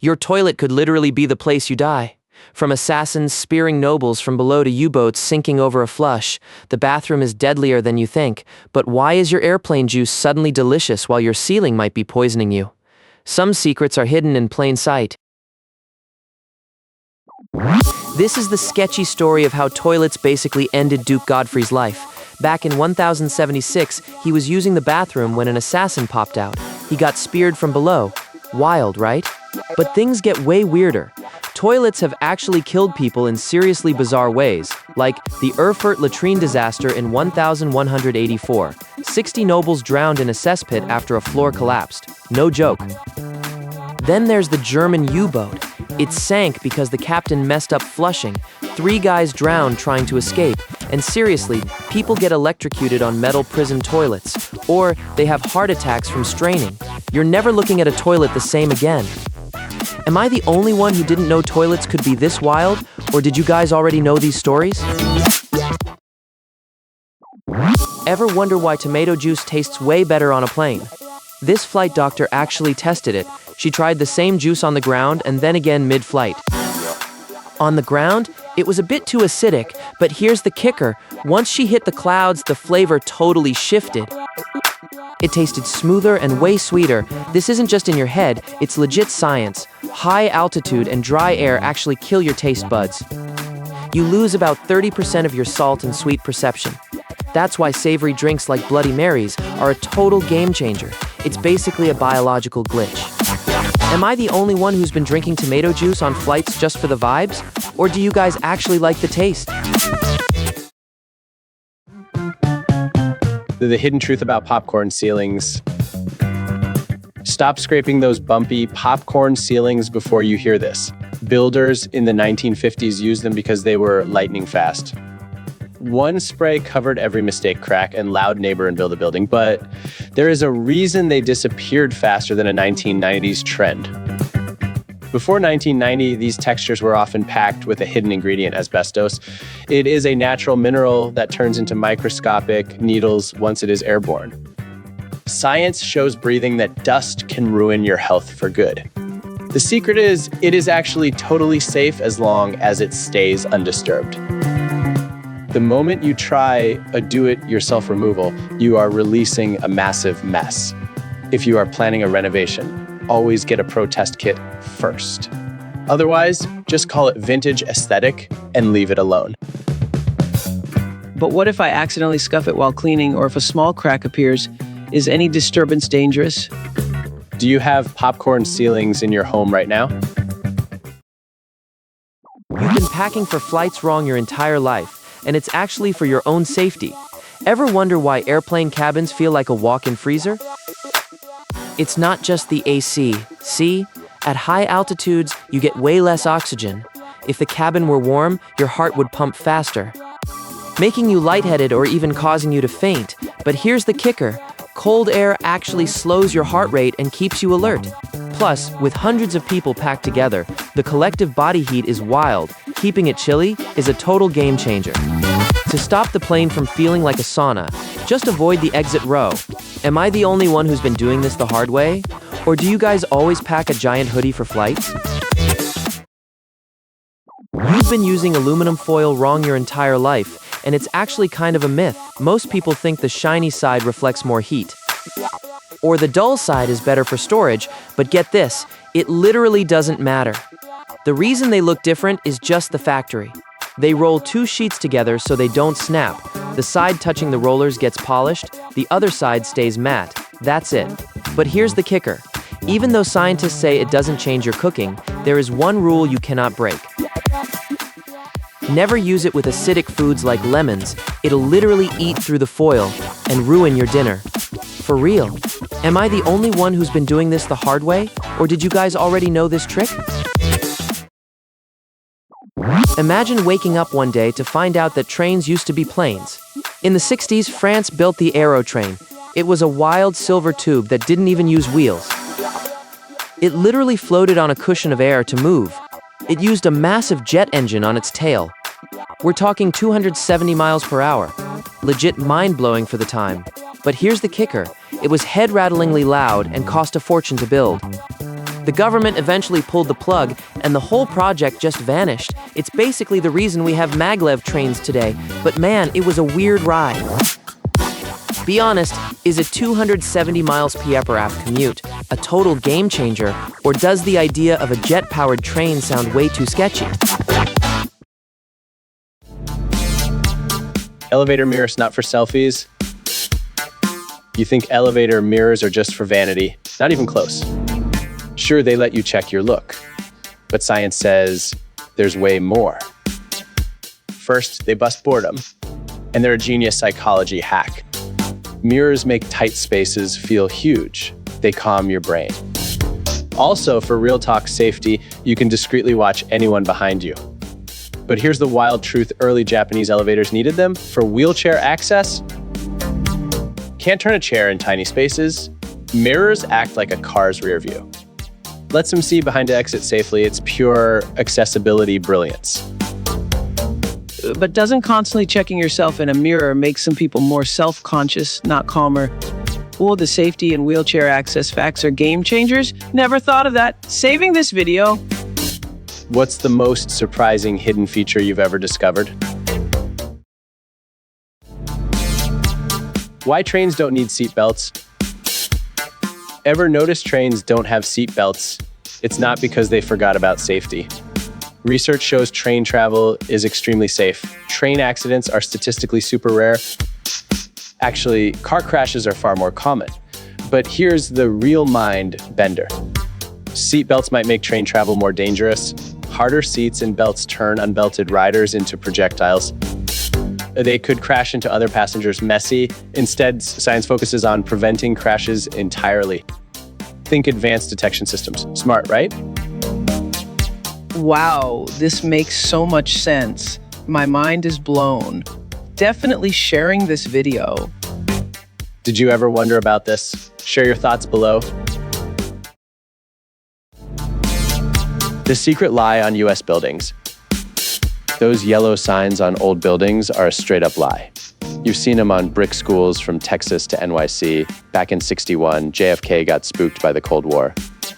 Your toilet could literally be the place you die. From assassins spearing nobles from below to U-boats sinking over a flush, the bathroom is deadlier than you think. But why is your airplane juice suddenly delicious while your ceiling might be poisoning you? Some secrets are hidden in plain sight. This is the sketchy story of how toilets basically ended Duke Godfrey's life. Back in 1076, he was using the bathroom when an assassin popped out. He got speared from below. Wild, right? But things get way weirder. Toilets have actually killed people in seriously bizarre ways, like the Erfurt latrine disaster in 1184. 60 nobles drowned in a cesspit after a floor collapsed. No joke. Then there's the German U-boat. It sank because the captain messed up flushing. 3 guys drowned trying to escape. And seriously, people get electrocuted on metal prison toilets. Or they have heart attacks from straining. You're never looking at a toilet the same again. Am I the only one who didn't know toilets could be this wild? Or did you guys already know these stories? Ever wonder why tomato juice tastes way better on a plane? This flight doctor actually tested it. She tried the same juice on the ground and then again mid-flight. On the ground, it was a bit too acidic, but here's the kicker. Once she hit the clouds, the flavor totally shifted. It tasted smoother and way sweeter. This isn't just in your head, it's legit science. High altitude and dry air actually kill your taste buds. You lose about 30% of your salt and sweet perception. That's why savory drinks like Bloody Marys are a total game changer. It's basically a biological glitch. Am I the only one who's been drinking tomato juice on flights just for the vibes? Or do you guys actually like the taste? The hidden truth about popcorn ceilings. Stop scraping those bumpy popcorn ceilings before you hear this. Builders in the 1950s used them because they were lightning fast. One spray covered every mistake, crack, and loud neighbor and build a building, but there is a reason they disappeared faster than a 1990s trend. Before 1990, these textures were often packed with a hidden ingredient, asbestos. It is a natural mineral that turns into microscopic needles once it is airborne. Science shows breathing that dust can ruin your health for good. The secret is, it is actually totally safe as long as it stays undisturbed. The moment you try a do-it-yourself removal, you are releasing a massive mess. If you are planning a renovation, always get a pro test kit first. Otherwise, just call it vintage aesthetic and leave it alone. But what if I accidentally scuff it while cleaning, or if a small crack appears? Is any disturbance dangerous? Do you have popcorn ceilings in your home right now? You've been packing for flights wrong your entire life, and it's actually for your own safety. Ever wonder why airplane cabins feel like a walk-in freezer? It's not just the AC. See? At high altitudes, you get way less oxygen. If the cabin were warm, your heart would pump faster, making you lightheaded or even causing you to faint. But here's the kicker. Cold air actually slows your heart rate and keeps you alert. Plus, with hundreds of people packed together, the collective body heat is wild. Keeping it chilly is a total game changer. To stop the plane from feeling like a sauna, just avoid the exit row. Am I the only one who's been doing this the hard way? Or do you guys always pack a giant hoodie for flights? You've been using aluminum foil wrong your entire life, and it's actually kind of a myth. Most people think the shiny side reflects more heat, or the dull side is better for storage, but get this, it literally doesn't matter. The reason they look different is just the factory. They roll 2 sheets together so they don't snap. The side touching the rollers gets polished, the other side stays matte. That's it. But here's the kicker. Even though scientists say it doesn't change your cooking, there is one rule you cannot break. Never use it with acidic foods like lemons. It'll literally eat through the foil and ruin your dinner. For real. Am I the only one who's been doing this the hard way? Or did you guys already know this trick? Imagine waking up one day to find out that trains used to be planes. In the 60s, France built the Aérotrain. It was a wild silver tube that didn't even use wheels. It literally floated on a cushion of air to move. It used a massive jet engine on its tail. We're talking 270 miles per hour. Legit mind-blowing for the time. But here's the kicker. It was head-rattlingly loud and cost a fortune to build. The government eventually pulled the plug, and the whole project just vanished. It's basically the reason we have maglev trains today, but man, it was a weird ride. Be honest, is a 270 miles per hour commute a total game changer, or does the idea of a jet-powered train sound way too sketchy? Elevator mirrors not for selfies? You think elevator mirrors are just for vanity? Not even close. Sure, they let you check your look, but science says there's way more. First, they bust boredom, and they're a genius psychology hack. Mirrors make tight spaces feel huge. They calm your brain. Also, for real talk safety, you can discreetly watch anyone behind you. But here's the wild truth: early Japanese elevators needed them for wheelchair access. Can't turn a chair in tiny spaces. Mirrors act like a car's rear view. Lets them see behind to exit safely. It's pure accessibility brilliance. But doesn't constantly checking yourself in a mirror make some people more self-conscious, not calmer? Oh, the safety and wheelchair access facts are game changers? Never thought of that. Saving this video. What's the most surprising hidden feature you've ever discovered? Why trains don't need seatbelts? Ever notice trains don't have seatbelts? It's not because they forgot about safety. Research shows train travel is extremely safe. Train accidents are statistically super rare. Actually, car crashes are far more common. But here's the real mind bender. Seatbelts might make train travel more dangerous. Harder seats and belts turn unbelted riders into projectiles. They could crash into other passengers messy. Instead, science focuses on preventing crashes entirely. Think advanced detection systems. Smart, right? Wow, this makes so much sense. My mind is blown. Definitely sharing this video. Did you ever wonder about this? Share your thoughts below. The secret lie on US buildings. Those yellow signs on old buildings are a straight-up lie. You've seen them on brick schools from Texas to NYC. Back in '61, JFK got spooked by the Cold War.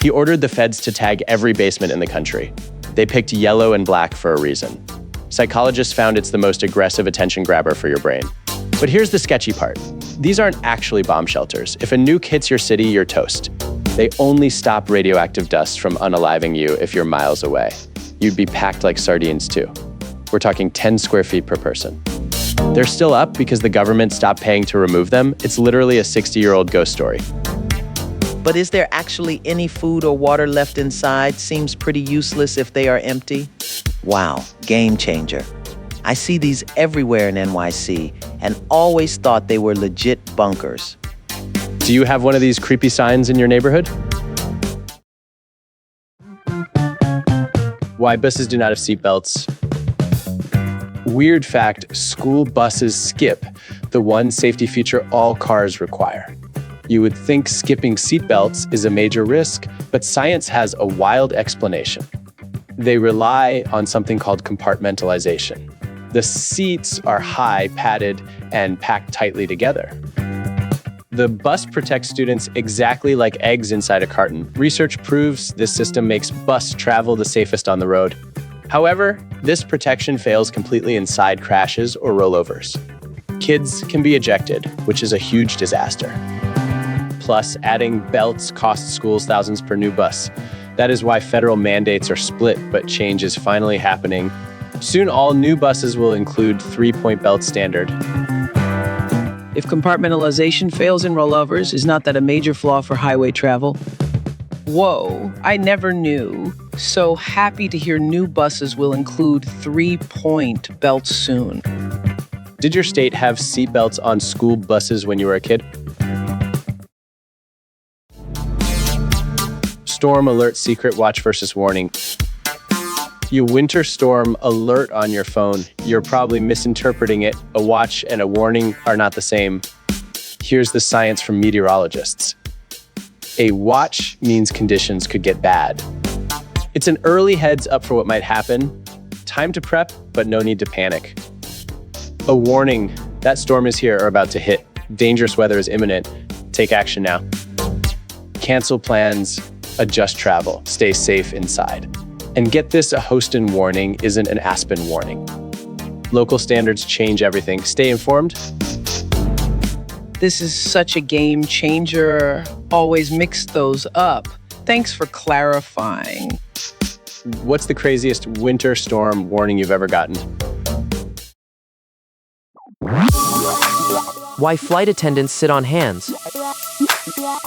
He ordered the feds to tag every basement in the country. They picked yellow and black for a reason. Psychologists found it's the most aggressive attention grabber for your brain. But here's the sketchy part. These aren't actually bomb shelters. If a nuke hits your city, you're toast. They only stop radioactive dust from unaliving you if you're miles away. You'd be packed like sardines too. We're talking 10 square feet per person. They're still up because the government stopped paying to remove them. It's literally a 60-year-old ghost story. But is there actually any food or water left inside? Seems pretty useless if they are empty. Wow, game changer. I see these everywhere in NYC and always thought they were legit bunkers. Do you have one of these creepy signs in your neighborhood? Why buses do not have seatbelts. Weird fact, school buses skip the one safety feature all cars require. You would think skipping seatbelts is a major risk, but science has a wild explanation. They rely on something called compartmentalization. The seats are high, padded, and packed tightly together. The bus protects students exactly like eggs inside a carton. Research proves this system makes bus travel the safest on the road. However, this protection fails completely in side crashes or rollovers. Kids can be ejected, which is a huge disaster. Plus, adding belts costs schools thousands per new bus. That is why federal mandates are split, but change is finally happening. Soon, all new buses will include 3-point belt standard. If compartmentalization fails in rollovers, is not that a major flaw for highway travel? Whoa, I never knew. So happy to hear new buses will include 3-point belts soon. Did your state have seatbelts on school buses when you were a kid? Storm alert secret watch versus warning. You winter storm alert on your phone. You're probably misinterpreting it. A watch and a warning are not the same. Here's the science from meteorologists. A watch means conditions could get bad. It's an early heads up for what might happen. Time to prep, but no need to panic. A warning, that storm is here or about to hit. Dangerous weather is imminent. Take action now. Cancel plans. adjust travel, stay safe inside. And get this, a Houston warning isn't an Aspen warning. Local standards change everything. Stay informed. This is such a game changer. Always mix those up. Thanks for clarifying. What's the craziest winter storm warning you've ever gotten? Why flight attendants sit on hands.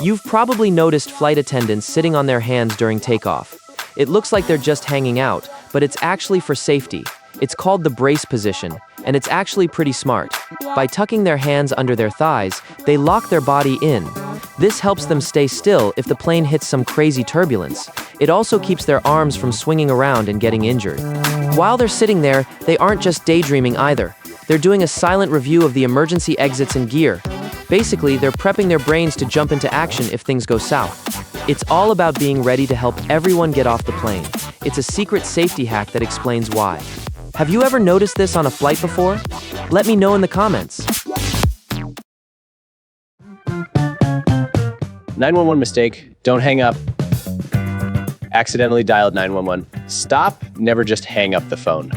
You've probably noticed flight attendants sitting on their hands during takeoff. It looks like they're just hanging out, but it's actually for safety. It's called the brace position, and it's actually pretty smart. By tucking their hands under their thighs, they lock their body in. This helps them stay still if the plane hits some crazy turbulence. It also keeps their arms from swinging around and getting injured. While they're sitting there, they aren't just daydreaming either. They're doing a silent review of the emergency exits and gear. Basically, they're prepping their brains to jump into action if things go south. It's all about being ready to help everyone get off the plane. It's a secret safety hack that explains why. Have you ever noticed this on a flight before? Let me know in the comments. 911 mistake. Don't hang up. Accidentally dialed 911. Stop, never just hang up the phone.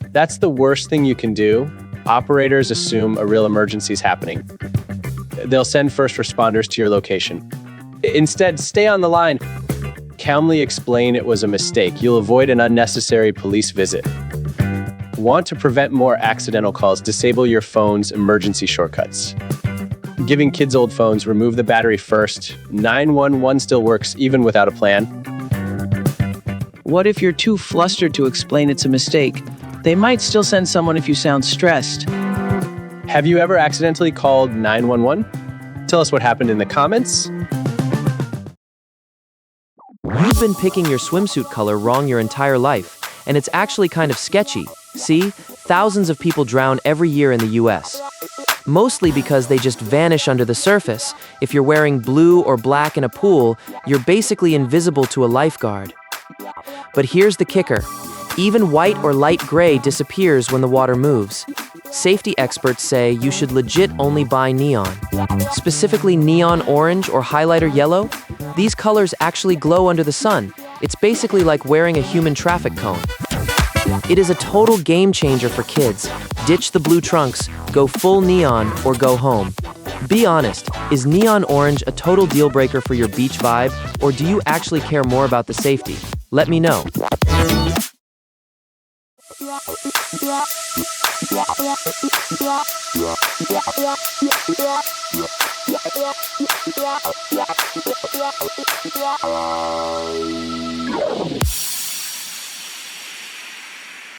That's the worst thing you can do. Operators assume a real emergency is happening. They'll send first responders to your location. Instead, stay on the line. Calmly explain it was a mistake. You'll avoid an unnecessary police visit. Want to prevent more accidental calls? Disable your phone's emergency shortcuts. Giving kids old phones, remove the battery first. 911 still works even without a plan. What if you're too flustered to explain it's a mistake? They might still send someone if you sound stressed. Have you ever accidentally called 911? Tell us what happened in the comments. You've been picking your swimsuit color wrong your entire life, and it's actually kind of sketchy. See, thousands of people drown every year in the US. Mostly because they just vanish under the surface. If you're wearing blue or black in a pool, you're basically invisible to a lifeguard. But here's the kicker. Even white or light gray disappears when the water moves. Safety experts say you should legit only buy neon. Specifically neon orange or highlighter yellow. These colors actually glow under the sun. It's basically like wearing a human traffic cone. It is a total game changer for kids. Ditch the blue trunks, go full neon, or go home. Be honest, is neon orange a total deal breaker for your beach vibe, or do you actually care more about the safety? Let me know.